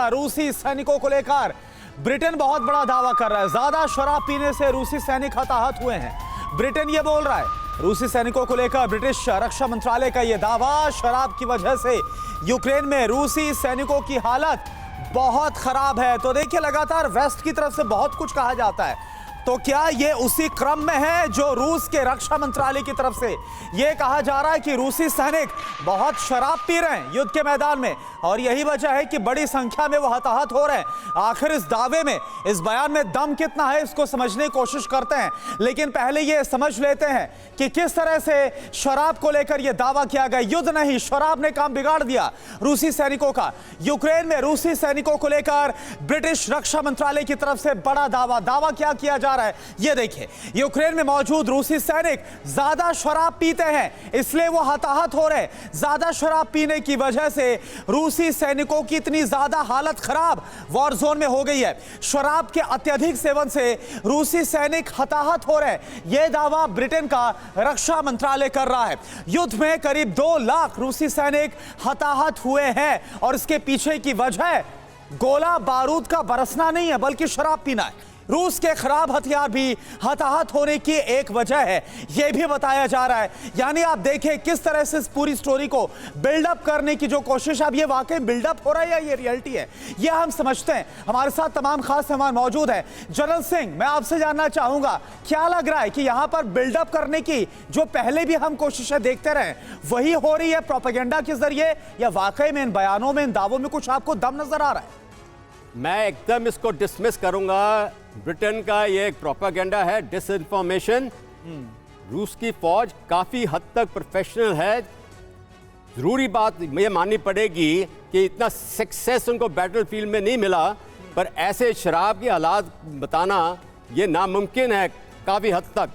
रूसी सैनिकों को लेकर ब्रिटेन बहुत बड़ा दावा कर रहा है। ज्यादा शराब पीने से रूसी सैनिक हताहत हुए हैं। ब्रिटेन ये बोल रहा है। रूसी सैनिकों को लेकर ब्रिटिश रक्षा मंत्रालय का यह दावा, शराब की वजह से यूक्रेन में रूसी सैनिकों की हालत बहुत खराब है। तो देखिए, लगातार वेस्ट की तरफ से बहुत कुछ कहा जाता है, तो क्या ये उसी क्रम में है जो रूस के रक्षा मंत्रालय की तरफ से ये कहा जा रहा है कि रूसी सैनिक बहुत शराब पी रहे हैं युद्ध के मैदान में, और यही वजह है कि बड़ी संख्या में वो हताहत हो रहे हैं। आखिर इस दावे में, इस बयान में दम कितना है, इसको समझने की कोशिश करते हैं। लेकिन पहले ये समझ लेते हैं कि किस तरह से शराब को लेकर यह दावा किया गया। युद्ध नहीं, शराब ने काम बिगाड़ दिया रूसी सैनिकों का। यूक्रेन में रूसी सैनिकों को लेकर ब्रिटिश रक्षा मंत्रालय की तरफ से बड़ा दावा क्या किया जा रहा है, ये देखिए। यूक्रेन में मौजूद रूसी सैनिक ज्यादा शराब पीते हैं, इसलिए वो हताहत हो रहे हैं। ज्यादा शराब पीने की वजह से रूसी सैनिकों की इतनी ज्यादा हालत खराब वॉर जोन में हो गई है। शराब के अत्यधिक सेवन से रूसी सैनिक हताहत हो रहे हैं, यह दावा ब्रिटेन का रक्षा मंत्रालय कर रहा है। युद्ध में करीब 2 लाख रूसी सैनिक हताहत हुए हैं, और इसके पीछे की वजह गोला बारूद का बरसना नहीं है, बल्कि शराब पीना है। रूस के खराब हथियार भी हताहत होने की एक वजह है, यह भी बताया जा रहा है। यानी आप देखें किस तरह से इस पूरी स्टोरी को बिल्डअप करने की जो कोशिश, अब ये वाकई बिल्डअप हो रहा है या ये रियलिटी है, यह हम समझते हैं। हमारे साथ तमाम खास मेहमान मौजूद हैं। जनरल सिंह, मैं आपसे जानना चाहूंगा, क्या लग रहा है कि यहां पर बिल्डअप करने की जो पहले भी हम कोशिशें देखते रहे वही हो रही है प्रोपेगेंडा के जरिए, या वाकई में इन बयानों में, इन दावों में कुछ आपको दम नजर आ रहा है? मैं एकदम इसको डिसमिस करूंगा। ब्रिटेन का ये एक प्रोपेगेंडा है, डिसइंफॉर्मेशन। रूस की फौज काफी हद तक प्रोफेशनल है। जरूरी बात ये माननी पड़ेगी कि इतना सक्सेस उनको बैटलफील्ड में नहीं मिला, पर ऐसे शराब की हालात बताना ये नामुमकिन है काफी हद तक।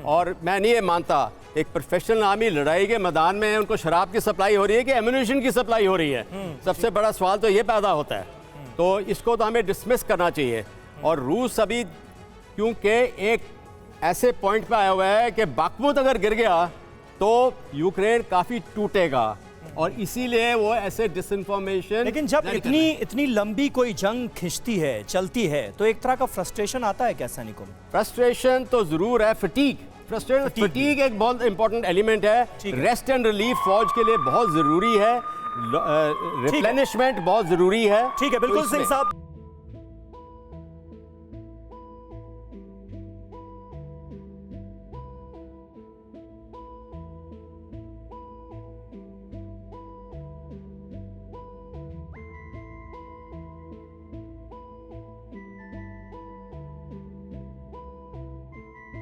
और मैं नहीं ये मानता एक प्रोफेशनल आर्मी लड़ाई के मैदान में उनको शराब की सप्लाई हो रही है कि एम्यूनिशन की सप्लाई हो रही है। सबसे बड़ा सवाल तो ये पैदा होता है। तो इसको तो हमें डिसमिस करना चाहिए। और रूस अभी क्योंकि एक ऐसे पॉइंट पे आया हुआ है कि बाखमुत अगर गिर गया तो यूक्रेन काफी टूटेगा, और इसीलिए वो ऐसे डिसइंफॉर्मेशन। लेकिन जब इतनी लंबी कोई जंग खिंचती है, चलती है, तो एक तरह का फ्रस्ट्रेशन आता है क्या सैनिकों में? फ्रस्ट्रेशन तो जरूर है। फटीग एक बहुत इंपॉर्टेंट एलिमेंट है। रेस्ट एंड रिलीफ फौज के लिए बहुत जरूरी है। रिप्लेनिशमेंट बहुत जरूरी है। ठीक है, बिल्कुल सिंह साहब।